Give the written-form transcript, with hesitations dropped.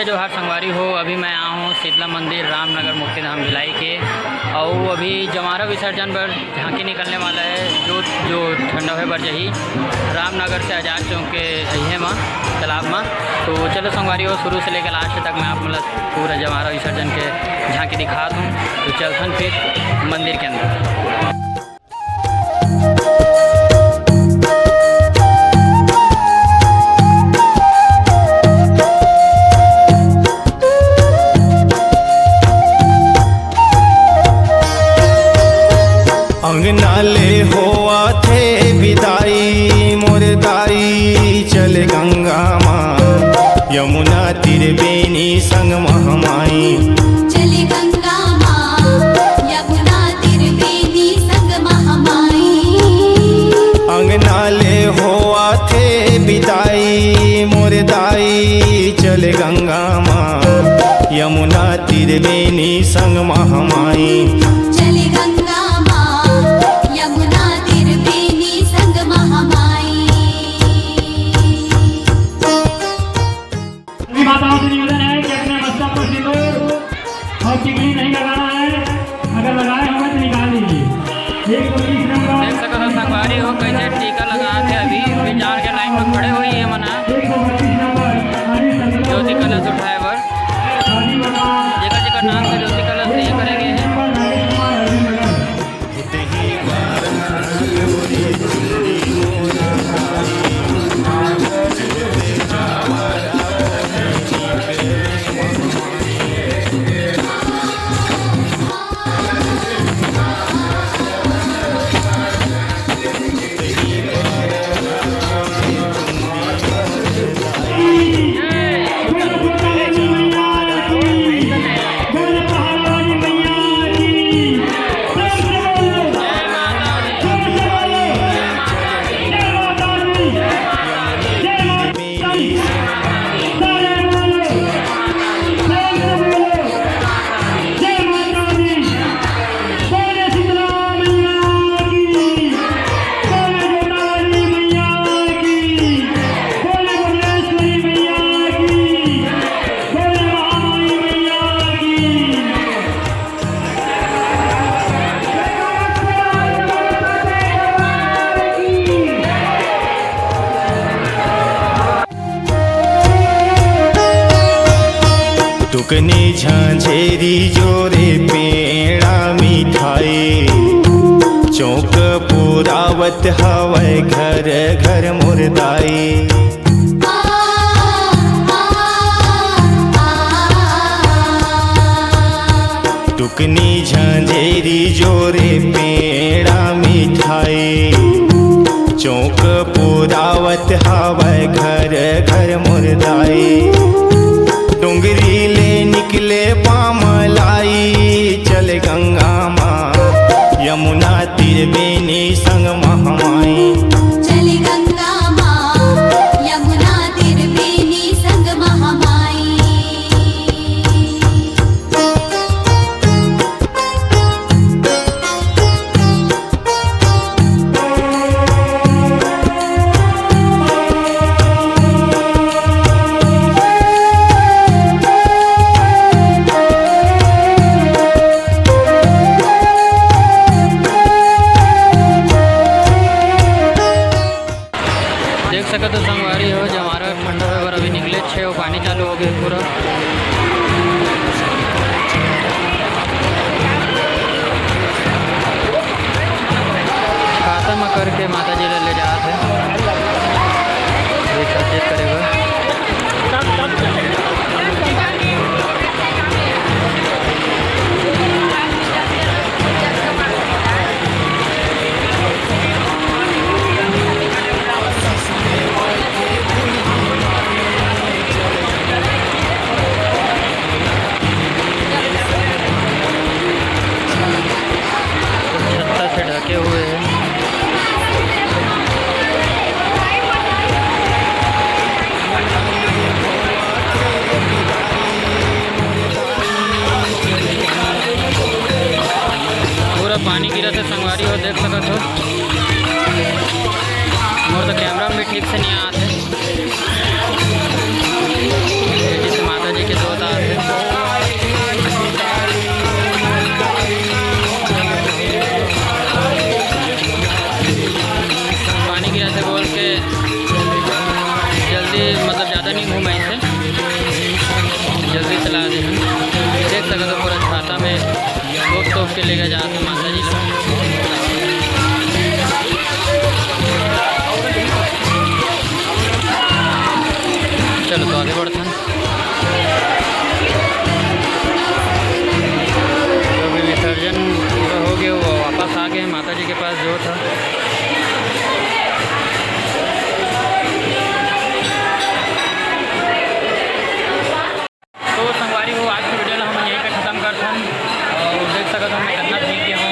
जय जोहार संगवारी हो। अभी मैं आया हूँ शीतला मंदिर रामनगर मुक्तिधाम भिलाई के, और अभी जमारा विसर्जन पर झांकी निकलने वाला है जो ठंडा है बर जही रामनगर से आज़ाद चौक के अहे माँ तालाब में। तो चलो संगवारी हो, शुरू से लेकर लास्ट तक मैं आप मतलब पूरा जमारा विसर्जन के झांकी दिखा दूँ। तो चलथन फिर मंदिर के अंदर। अंगनाले होआ थे विदाई मोर दाई, चल गंगा माँ यमुना तीर बेनी संग महमाई। चल गंगा माँ यमुना तीर बेनी संग महमाई। अंगनाले होआ थे विदाई मोर दाई, चल गंगा माँ यमुना तीर बेनी संग महमाई। चल गंगा यमुना तीर बेनी संग महामाई। सभी माताओं से निवेदन है कि अपने मस्तक पर सिंदूर और टिकली नहीं लगाना है, अगर लगाए होंगे तो निकाल लीजिए। 120 नंबर देख सकते हो संगवारी हो कैसे टीका लगा के अभी विचार के लाइन में खड़े हुई है मना 125 नंबर ज्योति कलश उठाए बर जेकर नाम से ज्योति कलश ये करेंगे है। टुकनी झांझेरी जोरे पेड़ा मिठाई, चौक पुरावत हवै घर घर मुर्दाई। टुकनी झांझेरी जोरे पेड़ा मिठाई, चौक पुरावत हवै घर घर मुर्दाई। डोंगरी ले निकले पामलाई, चल गंगा माँ यमुना तीर बेनी संग महमाई। चल गंगा माँ यमुना तीर बेनी संग महामाई। देख सके तो संगवारी हो जमारा ठंडा पर अभी निकले 6 और पानी चालू हो गया पूरा। खाता में करके माता जी ले जाते विसर्जित करेगा। छत्ता से ढके हुए हैं। पूरा पानी गिरा था संगवारी हो, देख सकते हो। मोर तो कैमरा में भी ठीक से नहीं आते। जैसे माता जी के तोप के लेकर जाते हैं माता जी लोग। चलो तो आगे बढ़ते हैं। तो अभी विसर्जन पूरा हो गया, वो वापस आ गए माता जी के पास जो था। तो संगवारी को आज की वीडियो हम यहीं पे ख़त्म करते हैं और देख सकते हैं मैं कितना ठीक गया हूँ।